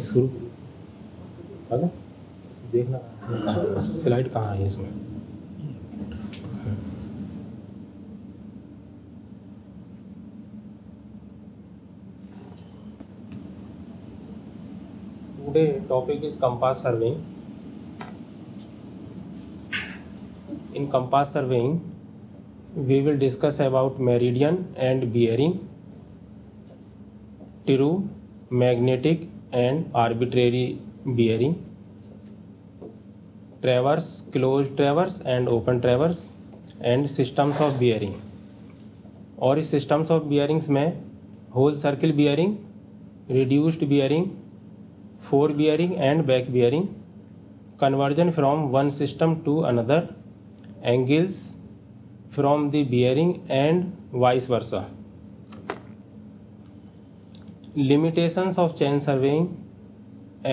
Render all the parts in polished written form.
शुरू अगर देखना स्लाइड कहाँ है इसमें। Today topic is compass surveying. In compass surveying, we will discuss about meridian and bearing, true, magnetic and arbitrary bearing, traverse, closed traverse and open traverse, and systems of bearing. और इस systems of bearings में whole circle bearing, reduced bearing, fore bearing and back bearing, conversion from one system to another, angles from the bearing and vice versa. Limitations of chain surveying: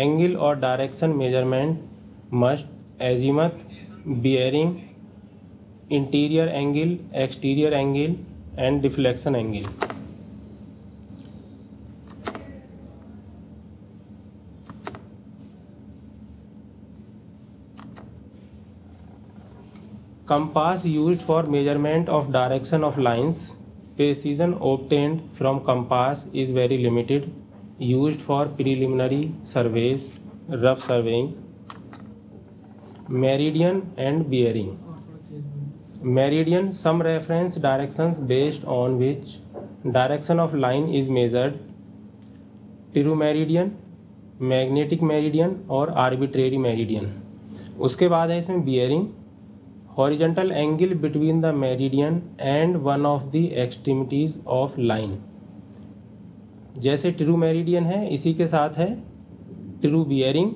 angle or direction measurement must azimuth, bearing, interior angle, exterior angle and deflection angle. Compass used for measurement of direction of lines. Precision obtained from compass is very limited. Used for preliminary surveys, rough surveying. Meridian and bearing. Meridian, some reference directions based on which direction of line is measured. True meridian, magnetic meridian और arbitrary meridian. उसके बाद है इसमें bearing. Horizontal angle between the meridian and one of the extremities of line. जैसे true meridian है इसी के साथ है true bearing,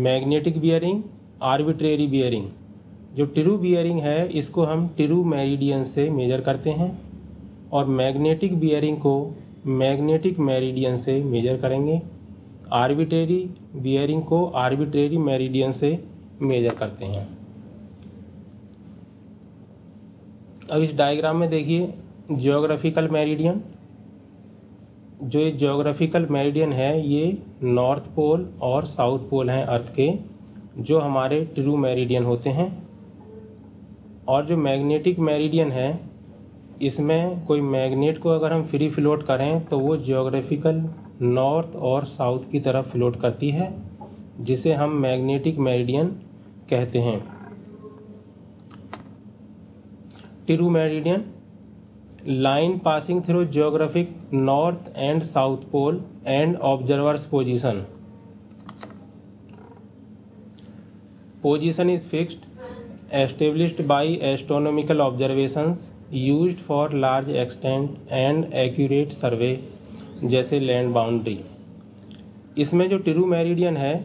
magnetic bearing, arbitrary bearing. जो ट्रू बियरिंग है इसको हम ट्रू मेरिडियन से मेजर करते हैं और मैग्नेटिक बियरिंग को मैग्नेटिक मेरिडियन से मेजर करेंगे। आर्बिट्रेरी बियरिंग को आर्बिट्रेरी मेरिडियन से मेजर करते हैं। अब इस डायग्राम में देखिए जियोग्राफिकल मेरिडियन। जो ये जियोग्राफिकल मेरिडियन है ये नॉर्थ पोल और साउथ पोल हैं अर्थ के, जो हमारे ट्रू मेरिडियन होते हैं। और जो मैग्नेटिक मेरिडियन है इसमें कोई मैग्नेट को अगर हम फ्री फ्लोट करें तो वो जियोग्राफिकल नॉर्थ और साउथ की तरफ फ्लोट करती है, जिसे हम मैग्नेटिक मेरिडियन कहते हैं। True meridian, line passing through geographic north and south pole and observer's position. Position is fixed, established by astronomical observations used for large extent and accurate survey, जैसे land boundary. इसमें जो true meridian है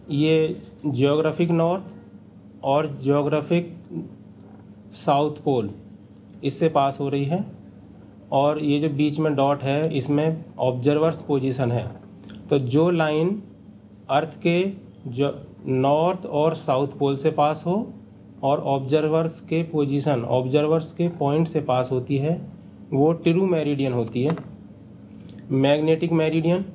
ये geographic north और geographic south pole इससे pass हो रही है, और ये जो बीच में डॉट है इसमें ऑब्जर्वर्स पोजीशन है। तो जो लाइन अर्थ के जो नॉर्थ और साउथ पोल से पास हो और ऑब्जर्वर्स के पोजीशन, ऑब्जर्वर्स के पॉइंट से पास होती है वो ट्रू मेरिडियन होती है। Magnetic meridian,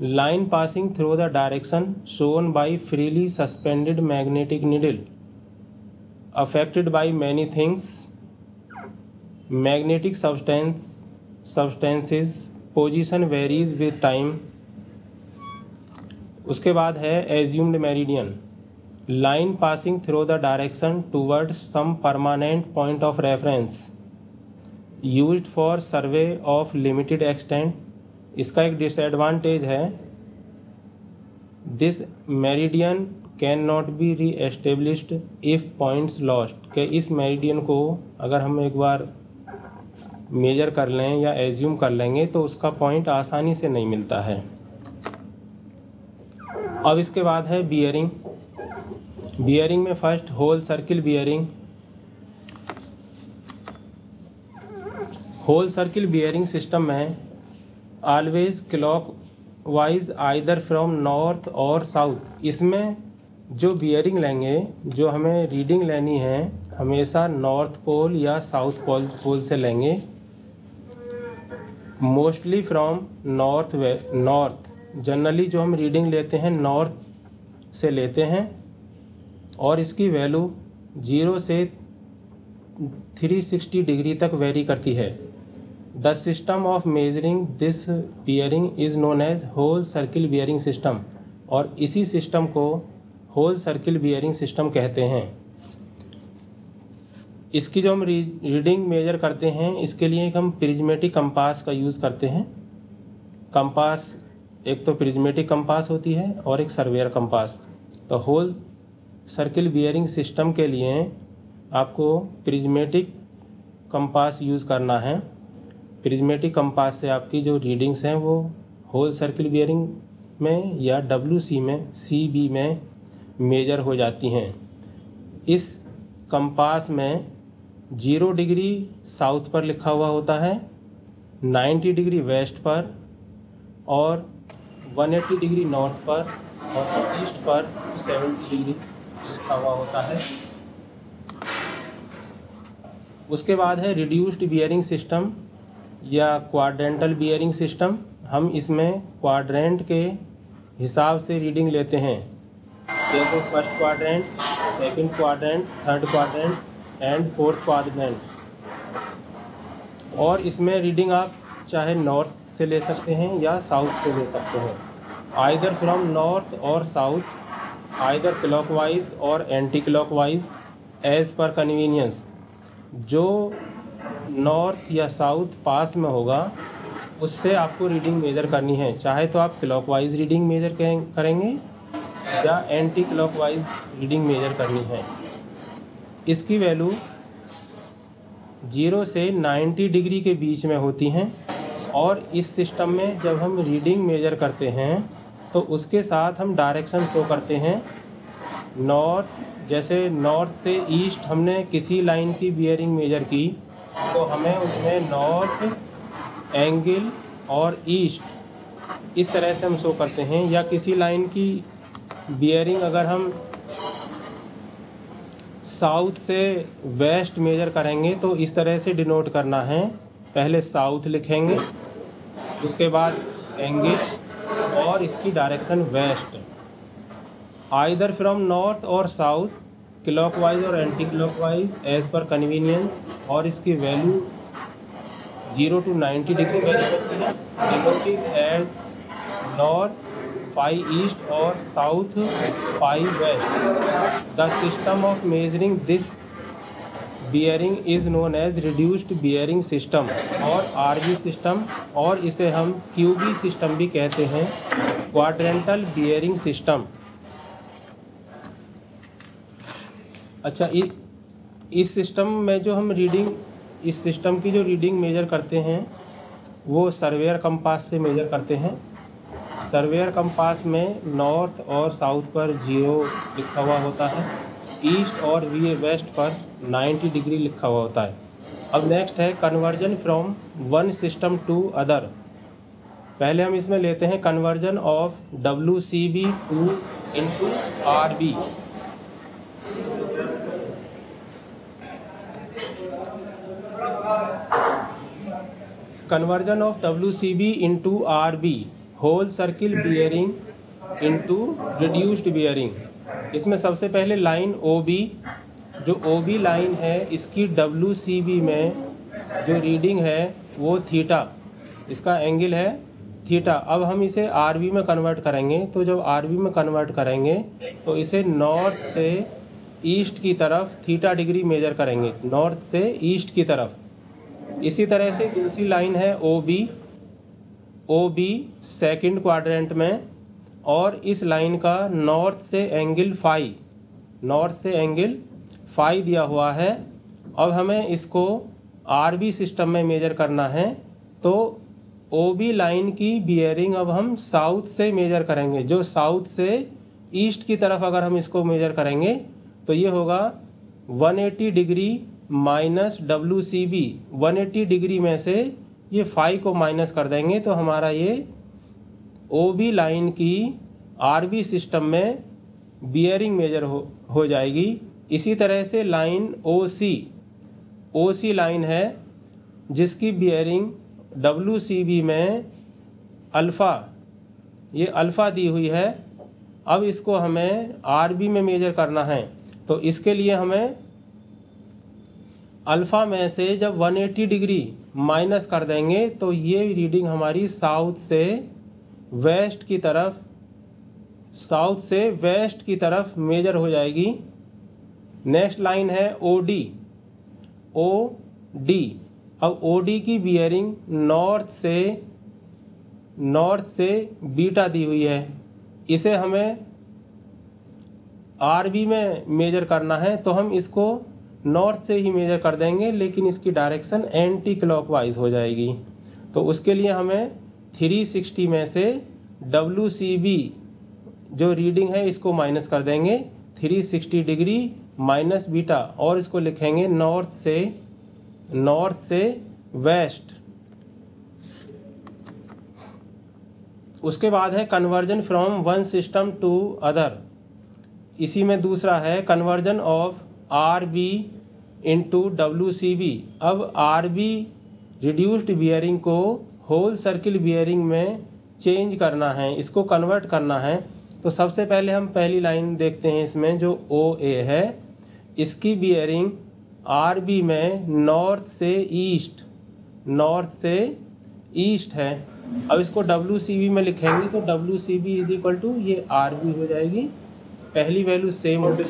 line passing through the direction shown by freely suspended magnetic needle affected by many things, magnetic substances, position varies with time. उसके बाद है assumed meridian, line passing through the direction towards some permanent point of reference, used for survey of limited extent. इसका एक disadvantage है, this meridian can not be री established if points lost. के इस meridian को अगर हम एक बार मेजर कर लें या एज्यूम कर लेंगे तो उसका पॉइंट आसानी से नहीं मिलता है। अब इसके बाद है बियरिंग। बियरिंग में first whole circle bearing. Whole circle bearing system में always clockwise either from north और साउथ। इसमें जो बियरिंग लेंगे, जो हमें रीडिंग लेनी है, हमेशा नॉर्थ पोल या साउथ पोल से लेंगे। मोस्टली फ्रॉम नॉर्थ जनरली जो हम रीडिंग लेते हैं नॉर्थ से लेते हैं और इसकी वैल्यू 0 से 360 डिग्री तक वेरी करती है। The system of measuring this bearing is known as whole circle bearing system, और इसी सिस्टम को होल सर्किल बियरिंग सिस्टम कहते हैं। इसकी जो हम रीडिंग मेजर करते हैं इसके लिए एक हम प्रिज्मेटिक कंपास का यूज़ करते हैं। कंपास एक तो प्रिज्मेटिक कंपास होती है और एक सर्वेयर कंपास। तो होल सर्किल बियरिंग सिस्टम के लिए आपको प्रिज्मेटिक कंपास यूज़ करना है। प्रिज्मेटिक कंपास से आपकी जो रीडिंग्स हैं वो होल सर्किल बियरिंग में या WC में CB में मेजर हो जाती हैं। इस कंपास में 0 डिग्री साउथ पर लिखा हुआ होता है, 90 डिग्री वेस्ट पर और 180 डिग्री नॉर्थ पर और ईस्ट पर 70 डिग्री लिखा हुआ होता है। उसके बाद है रिड्यूस्ड बियरिंग सिस्टम या क्वाड्रेंटल बियरिंग सिस्टम। हम इसमें क्वाड्रेंट के हिसाब से रीडिंग लेते हैं, जैसे first quadrant, second quadrant, third quadrant and fourth quadrant. और इसमें रीडिंग आप चाहे नॉर्थ से ले सकते हैं या साउथ से ले सकते हैं, आइदर फ्रॉम नॉर्थ और साउथ, आइदर क्लॉकवाइज और anti clockwise as per convenience. जो नॉर्थ या साउथ पास में होगा उससे आपको रीडिंग मेजर करनी है, चाहे तो आप क्लॉकवाइज रीडिंग मेजर करेंगे या एंटी क्लॉकवाइज रीडिंग मेजर करनी है। इसकी वैल्यू 0 से 90 डिग्री के बीच में होती हैं और इस सिस्टम में जब हम रीडिंग मेजर करते हैं तो उसके साथ हम डायरेक्शन शो करते हैं। नॉर्थ, जैसे नॉर्थ से ईस्ट हमने किसी लाइन की बियरिंग मेजर की तो हमें उसमें नॉर्थ, एंगल और ईस्ट इस तरह से हम शो करते हैं। या किसी लाइन की बियरिंग अगर हम साउथ से वेस्ट मेजर करेंगे तो इस तरह से डिनोट करना है, पहले साउथ लिखेंगे, उसके बाद एंगल और इसकी direction west. Either from north और साउथ, क्लॉकवाइज और anti clockwise as per convenience, और इसकी वैल्यू 0 to 90 डिग्री वेरी करती है। Denote is as north 5 east और south 5 west. The system of measuring this bearing is known as reduced bearing system और RB system, और इसे हम QB सिस्टम भी कहते हैं, क्वाड्रेंटल बियरिंग सिस्टम। अच्छा, इस सिस्टम में जो हम इस सिस्टम की जो रीडिंग मेजर करते हैं वो सर्वेयर कंपास से मेजर करते हैं। सर्वेयर कंपास में नॉर्थ और साउथ पर 0 लिखा हुआ होता है, ईस्ट और वेस्ट पर 90 डिग्री लिखा हुआ होता है। अब नेक्स्ट है conversion from one system to other. पहले हम इसमें लेते हैं conversion of WCB into RB। Conversion of WCB into RB, whole circle bearing into reduced bearing. इसमें सबसे पहले लाइन OB, जो OB लाइन है इसकी WCB में जो रीडिंग है वो थीटा, इसका एंगल है थीटा। अब हम इसे RB में कन्वर्ट करेंगे, तो जब RB में कन्वर्ट करेंगे तो इसे नॉर्थ से ईस्ट की तरफ थीटा डिग्री मेजर करेंगे, नॉर्थ से ईस्ट की तरफ। इसी तरह से दूसरी लाइन है OB सेकंड क्वाड्रेंट में, और इस लाइन का नॉर्थ से एंगल फाई दिया हुआ है। अब हमें इसको RB सिस्टम में मेजर करना है, तो OB लाइन की बियरिंग अब हम साउथ से मेजर करेंगे। जो साउथ से ईस्ट की तरफ अगर हम इसको मेजर करेंगे तो ये होगा 180 डिग्री माइनस WCB। 180 डिग्री में से ये 5 को माइनस कर देंगे तो हमारा ये OB लाइन की RB सिस्टम में बियरिंग मेजर हो जाएगी। इसी तरह से लाइन OC लाइन है जिसकी बियरिंग WCB में अल्फ़ा, ये अल्फ़ा दी हुई है। अब इसको हमें RB में मेजर करना है, तो इसके लिए हमें अल्फ़ा में से जब 180 डिग्री माइनस कर देंगे तो ये रीडिंग हमारी साउथ से वेस्ट की तरफ मेजर हो जाएगी। नेक्स्ट लाइन है OD। अब OD की बियरिंग नॉर्थ से बीटा दी हुई है, इसे हमें RB में मेजर करना है, तो हम इसको नॉर्थ से ही मेजर कर देंगे, लेकिन इसकी डायरेक्शन एंटी क्लॉकवाइज हो जाएगी। तो उसके लिए हमें 360 में से WCB जो रीडिंग है इसको माइनस कर देंगे, 360 डिग्री माइनस बीटा, और इसको लिखेंगे नॉर्थ से वेस्ट। उसके बाद है conversion from one system to other. इसी में दूसरा है conversion of RB into WCB। अब RB रिड्यूस्ड बियरिंग को होल सर्किल बियरिंग में चेंज करना है, इसको कन्वर्ट करना है। तो सबसे पहले हम पहली लाइन देखते हैं, इसमें जो OA है इसकी बियरिंग RB में नॉर्थ से ईस्ट है। अब इसको WCB में लिखेंगे तो WCB इज इक्वल टू ये RB हो जाएगी, पहली वैल्यू सेम होगी,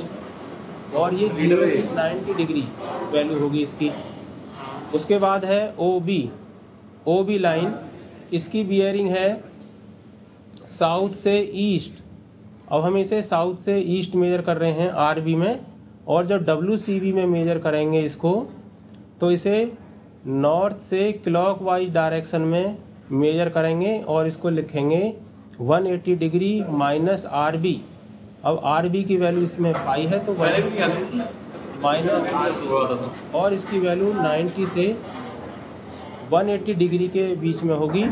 और ये 0 से 90 डिग्री वैल्यू होगी इसकी। उसके बाद है OB लाइन, इसकी बियरिंग है साउथ से ईस्ट। अब हम इसे साउथ से ईस्ट मेजर कर रहे हैं RB में, और जब WCB में मेजर करेंगे इसको तो इसे नॉर्थ से क्लॉकवाइज डायरेक्शन में मेजर करेंगे, और इसको लिखेंगे 180 डिग्री माइनस RB। अब RB की वैल्यू इसमें 5 है, तो 180 डिग्री माइनस RB, और इसकी वैल्यू 90 से 180 डिग्री के बीच में होगी।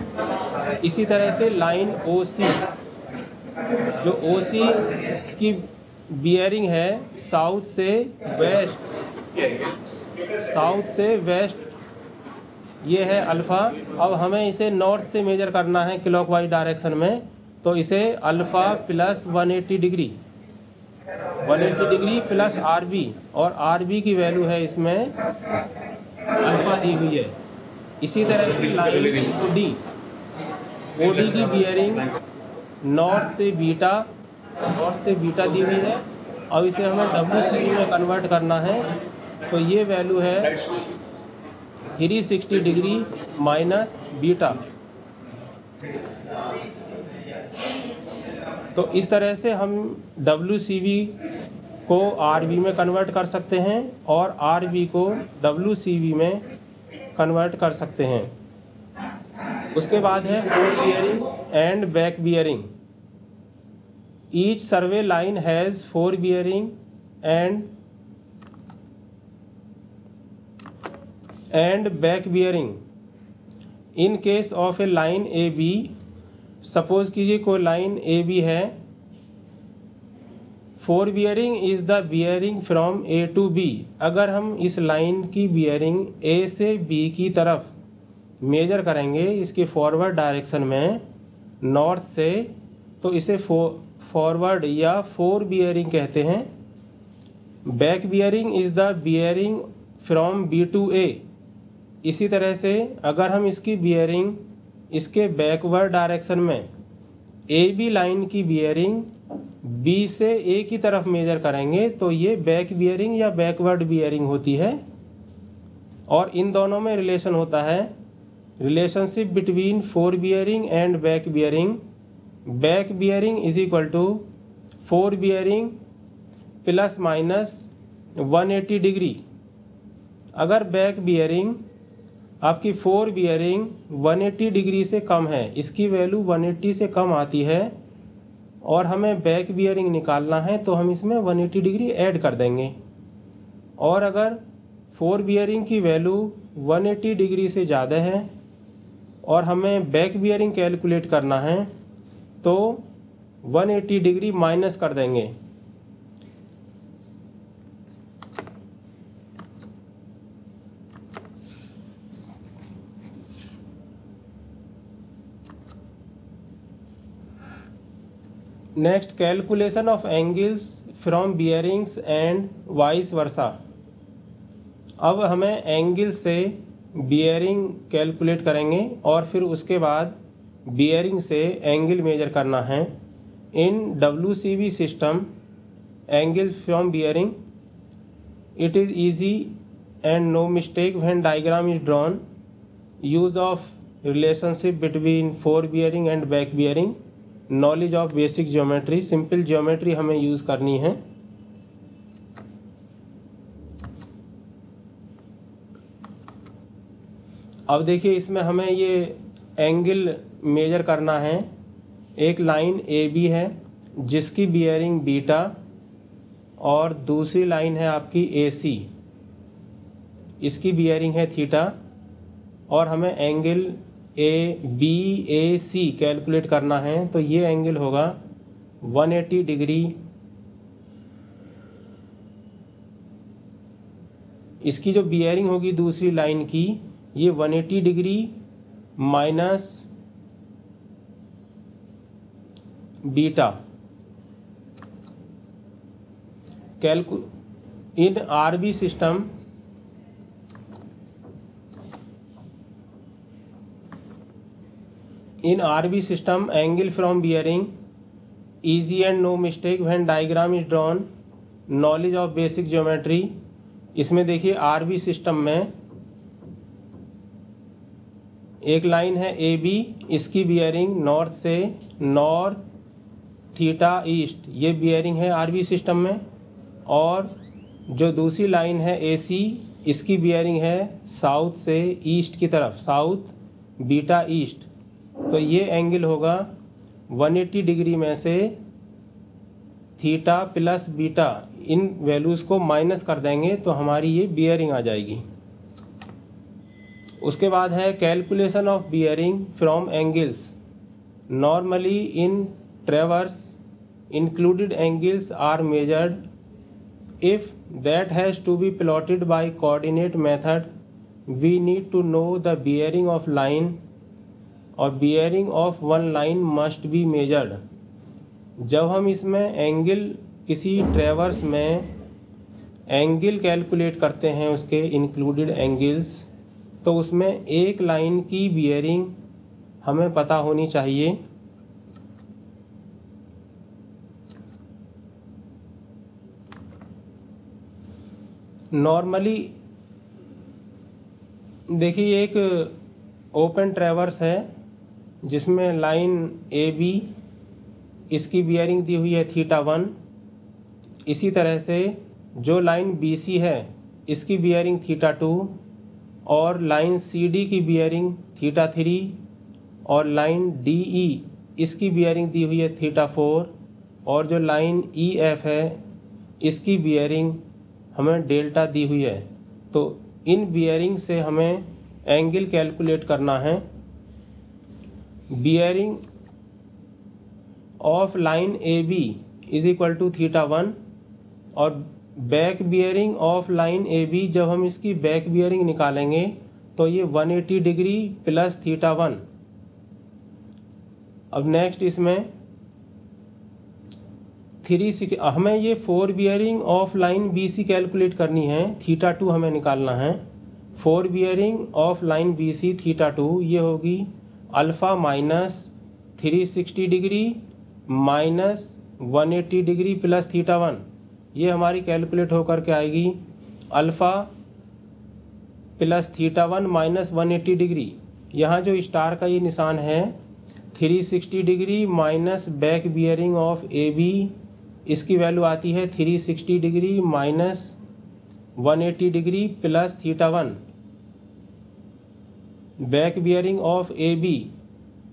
इसी तरह से लाइन OC, जो OC की बियरिंग है साउथ से वेस्ट, ये है अल्फ़ा। अब हमें इसे नॉर्थ से मेजर करना है क्लॉकवाइज डायरेक्शन में, तो इसे alpha plus 180 degree plus RB, और RB की वैल्यू है इसमें अल्फ़ा दी हुई है। इसी तरह से लाइन OD की बियरिंग नॉर्थ से बीटा दी हुई है। अब इसे हमें WCB में कन्वर्ट करना है, तो ये वैल्यू है 360 डिग्री माइनस बीटा। तो इस तरह से हम WCB को RB में कन्वर्ट कर सकते हैं, और RB को WCB में कन्वर्ट कर सकते हैं। उसके बाद है fore bearing and back bearing. Each survey line has fore bearing and back bearing. In case of a line A B, suppose कीजिए कोई लाइन ए बी है, fore bearing is the bearing from A to B. अगर हम इस line की bearing ए से B की तरफ मेजर करेंगे इसके फॉरवर्ड डायरेक्शन में नॉर्थ से, तो इसे फॉरवर्ड या फोर बियरिंग कहते हैं। Back bearing is the bearing from B to A. इसी तरह से अगर हम इसकी बियरिंग इसके बैकवर्ड डायरेक्शन में ए बी लाइन की बियरिंग बी से ए की तरफ मेजर करेंगे तो ये बैक बियरिंग या बैकवर्ड बियरिंग होती है। और इन दोनों में रिलेशन होता है, relationship between fore bearing and back bearing. Back bearing is equal to fore bearing plus minus 180 degree. अगर बैक बियरिंग आपकी फोर बियरिंग 180 डिग्री से कम है, इसकी वैल्यू 180 से कम आती है और हमें बैक बियरिंग निकालना है, तो हम इसमें 180 डिग्री ऐड कर देंगे। और अगर फोर बियरिंग की वैल्यू 180 डिग्री से ज़्यादा है और हमें बैक बियरिंग कैलकुलेट करना है तो 180 डिग्री माइनस कर देंगे। Next, calculation of angles from bearings and vice versa. अब हमें एंगल से बियरिंग कैलकुलेट करेंगे और फिर उसके बाद बियरिंग से एंगल मेजर करना है। इन WCB system angle from bearing, it is easy and no mistake when diagram is drawn. Use of relationship between fore bearing and back bearing. Knowledge of basic geometry. Simple geometry हमें use करनी है। अब देखिए इसमें हमें ये angle measure करना है। एक लाइन AB है जिसकी बियरिंग बीटा और दूसरी लाइन है आपकी AC, इसकी बियरिंग है थीटा, और हमें एंगल ABAC कैलकुलेट करना है। तो ये एंगल होगा 180 डिग्री। इसकी जो बियरिंग होगी दूसरी लाइन की, ये 180 degree minus beta. In RB system angle from bearing easy and no mistake when diagram is drawn. Knowledge of basic geometry. इसमें देखिए RB सिस्टम में एक लाइन है AB, इसकी बियरिंग नॉर्थ से नॉर्थ थीटा ईस्ट, ये बियरिंग है RB system में। और जो दूसरी लाइन है AC, इसकी बियरिंग है साउथ से ईस्ट की तरफ, साउथ बीटा ईस्ट। तो ये एंगल होगा 180 डिग्री में से थीटा प्लस बीटा, इन वैल्यूज़ को माइनस कर देंगे तो हमारी ये बियरिंग आ जाएगी। उसके बाद है calculation of bearing from angles. Normally in traverse included angles are measured. If that has to be plotted by coordinate method, we need to know the bearing of line, और bearing of one line must be measured. जब हम इसमें angle किसी ट्रेवर्स में angle calculate करते हैं, उसके included angles, तो उसमें एक लाइन की बियरिंग हमें पता होनी चाहिए। नॉर्मली देखिए एक ओपन ट्रेवर्स है जिसमें लाइन AB, इसकी बियरिंग दी हुई है θ1। इसी तरह से जो लाइन BC है इसकी बियरिंग θ2, और लाइन CD की बियरिंग θ3, और लाइन DE इसकी बियरिंग दी हुई है θ4, और जो लाइन EF है इसकी बियरिंग हमें डेल्टा दी हुई है। तो इन बियरिंग से हमें एंगल कैलकुलेट करना है। Bearing of line AB is equal to θ1, और back bearing of line AB, जब हम इसकी बैक बियरिंग निकालेंगे तो ये 180 डिग्री प्लस θ1। अब नेक्स्ट इसमें हमें ये 4 bearing of line BC calculate करनी है। θ2 हमें निकालना है। 4 बियरिंग ऑफ लाइन BC θ2 ये होगी alpha minus 360 degree minus 180 degree plus θ1। ये हमारी कैलकुलेट होकर के आएगी अल्फ़ा प्लस θ1 माइनस 180 डिग्री। यहाँ जो स्टार का ये निशान है 360 degree minus back bearing of AB, इसकी वैल्यू आती है 360 degree minus 180 degree plus θ1। Back bearing of AB,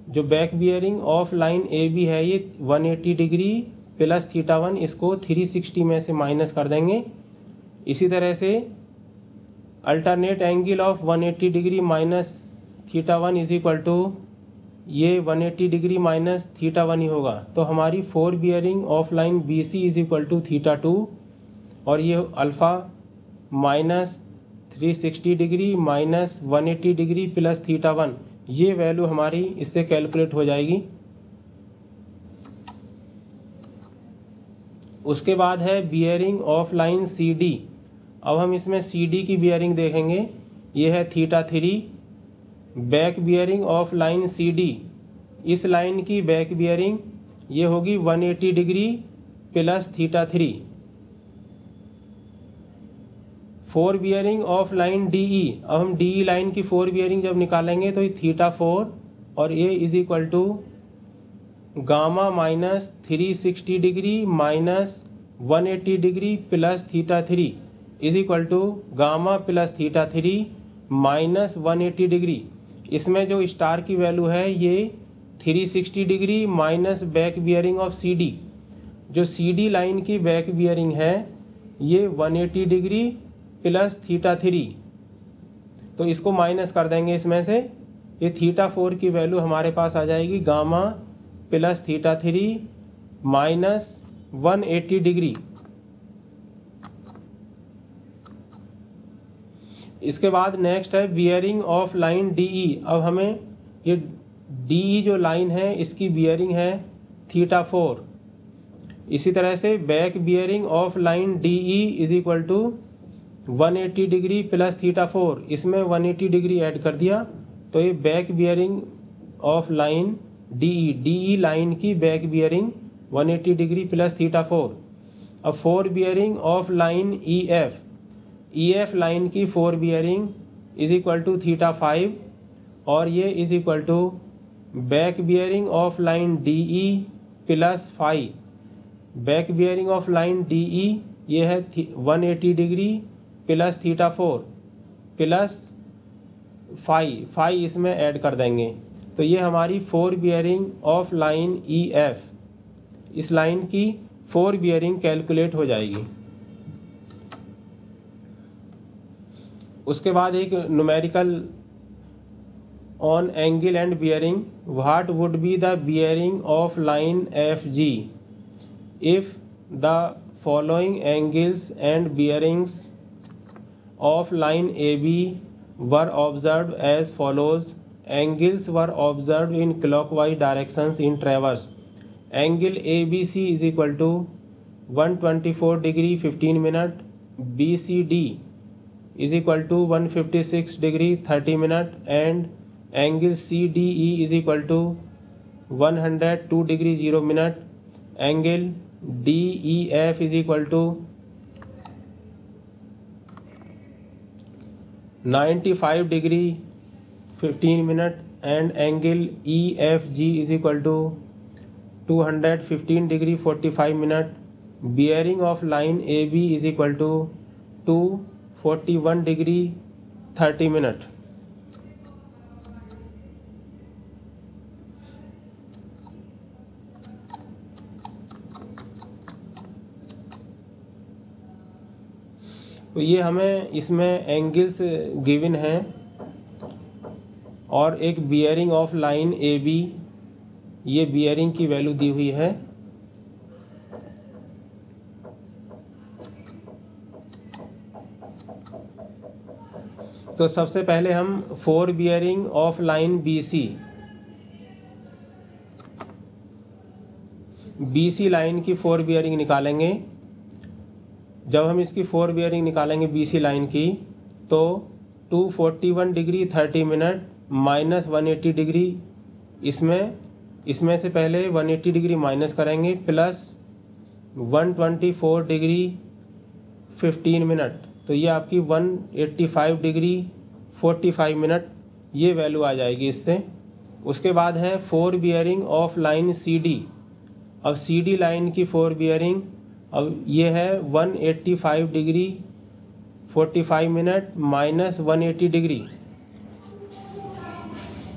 जो back bearing of line AB है ये 180 डिग्री प्लस θ1, इसको 360 में से माइनस कर देंगे। इसी तरह से alternate angle of 180 degree minus θ1 is equal to ये 180 डिग्री माइनस θ1 ही होगा। तो हमारी 4 bearing of line BC is equal to θ2, और ये alpha minus 360 degree minus 180 degree plus θ1, ये वैल्यू हमारी इससे कैलकुलेट हो जाएगी। उसके बाद है bearing of line C D. अब हम इसमें सी डी की बियरिंग देखेंगे। ये है θ3। Back bearing of line C D, इस लाइन की बैक बियरिंग ये होगी 180 degree plus θ3। Fore bearing of line D E. अब हम डी ई लाइन की फोर बियरिंग जब निकालेंगे तो ये θ4 और ये is equal to gamma minus 360 degree minus 180 degree plus θ3 is equal to gamma plus θ3 minus 180 degree. इसमें जो स्टार की वैल्यू है ये 360 degree minus back bearing of C D. जो सी डी लाइन की बैक बियरिंग है ये 180 डिग्री प्लस θ3, तो इसको माइनस कर देंगे इसमें से। ये θ4 की वैल्यू हमारे पास आ जाएगी गामा प्लस θ3 माइनस 180 डिग्री। इसके बाद नेक्स्ट है bearing of line D E. अब हमें ये डी ई जो लाइन है इसकी बियरिंग है θ4। इसी तरह से back bearing of line D E is equal to 180 degree plus θ4, इसमें 180 डिग्री ऐड कर दिया तो ये back bearing of line D E line की बैक बियरिंग 180 डिग्री प्लस θ4। अब fore bearing of line E F line की fore bearing is equal to θ5 और ये is equal to back bearing of line D E plus 5। Back bearing of line D ई ये है 180 degree plus θ4 plus 5 इसमें add कर देंगे तो ये हमारी four bearing of line E F, इस लाइन की फोर बियरिंग कैलकुलेट हो जाएगी। उसके बाद एक numerical on angle and bearing. What would be the bearing of line F ji if the following angles and bearings of line AB were observed as follows. Angles were observed in clockwise directions in traverse. Angle ABC is equal to 124 degree 15 minute. BCD is equal to 156 degree 30 minute and angle CDE is equal to 102 degree 0 minute. Angle DEF is equal to 95 degree 15 minute and angle EFG is equal to 215 degree 45 minute. Bearing of line AB is equal to 241 degree 30 minute. तो ये हमें इसमें angles given हैं और एक bearing of line A B, ये bearing की value दी हुई है। तो सबसे पहले हम fore bearing of line B C line की फोर बियरिंग निकालेंगे। जब हम इसकी फोर बियरिंग निकालेंगे BC लाइन की तो 241 डिग्री 30 मिनट माइनस 180 डिग्री, इसमें से पहले 180 डिग्री माइनस करेंगे प्लस 124 डिग्री 15 मिनट, तो ये आपकी 185 डिग्री 45 मिनट ये वैल्यू आ जाएगी इससे। उसके बाद है fore bearing of line CD। अब CD लाइन की फोर बियरिंग अब ये है 185 degree 45 minute minus 180 degree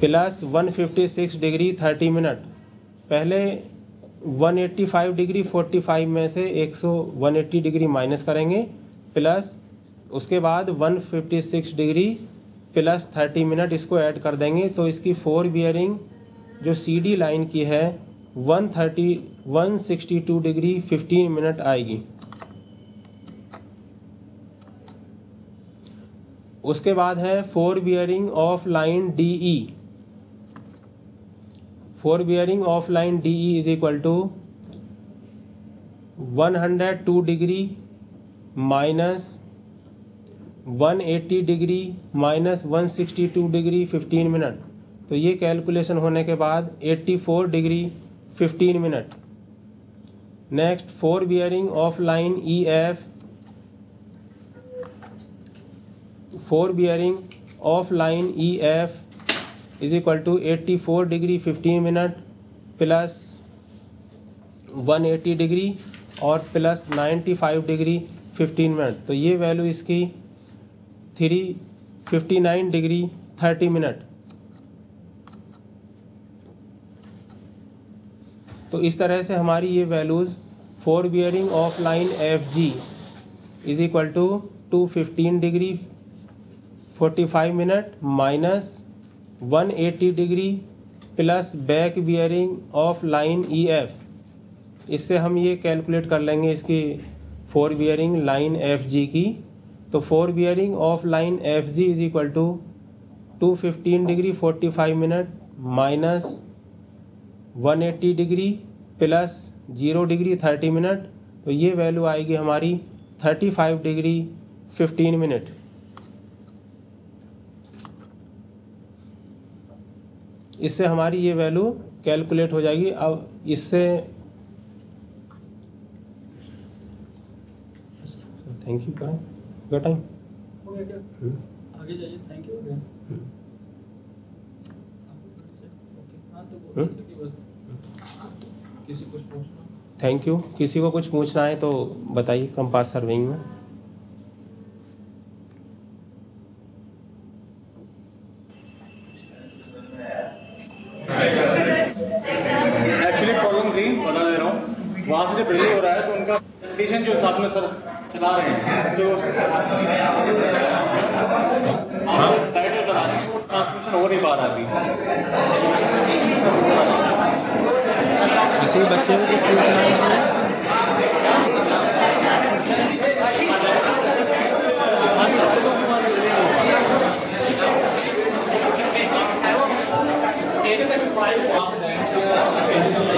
plus 156 degree 30 minute. पहले 185 डिग्री 45 में से 180 डिग्री माइनस करेंगे प्लस उसके बाद 156 डिग्री प्लस 30 मिनट इसको ऐड कर देंगे तो इसकी फोर बियरिंग जो CD लाइन की है 162 डिग्री 15 मिनट आएगी। उसके बाद है fore bearing of line DE। Fore bearing of line DE is equal to 102 degree minus 180 degree minus 162 degree 15 minute. तो ये कैलकुलेशन होने के बाद 84 degree 15 minute. Next, 4 bearing of line E F, 4 bearing of line E F is equal to 84 degree 15 minute plus 180 degree और plus 95 degree 15 minute. तो ये value इसकी 359 degree 30 minute. तो इस तरह से हमारी ये values 4 bearing of line F G is equal to 215 degree 45 minute minus 180 degree plus back bearing of line E F, इससे हम ये कैलकुलेट कर लेंगे इसकी 4 बियरिंग लाइन एफ जी की। तो 4 bearing of line F G is equal to 215 degree 45 minute minus 180 degree plus 0 degree 30 minute. तो ये वैल्यू आएगी हमारी 35 डिग्री 15 मिनट। इससे हमारी ये वैल्यू कैलकुलेट हो जाएगी। अब इससे थैंक यू का टाइम हो गया क्या? आगे जाइए। थैंक यू हो गया। हाँ तो किसी कुछ पूछना? Thank you. किसी को कुछ पूछना है तो बताइए कंपास सर्विंग में। एक्चुअली प्रॉब्लम थी, बता दे रहा हूँ, वहाँ से जब रिलीव हो रहा है तो उनका कंडीशन जो साथ में सर चला रहे हैं जो टाइटल चला रहे हैं वो ट्रांसमिशन हो नहीं पा रहा अभी। किसी बच्चे को कुछ पूछना है इसमें?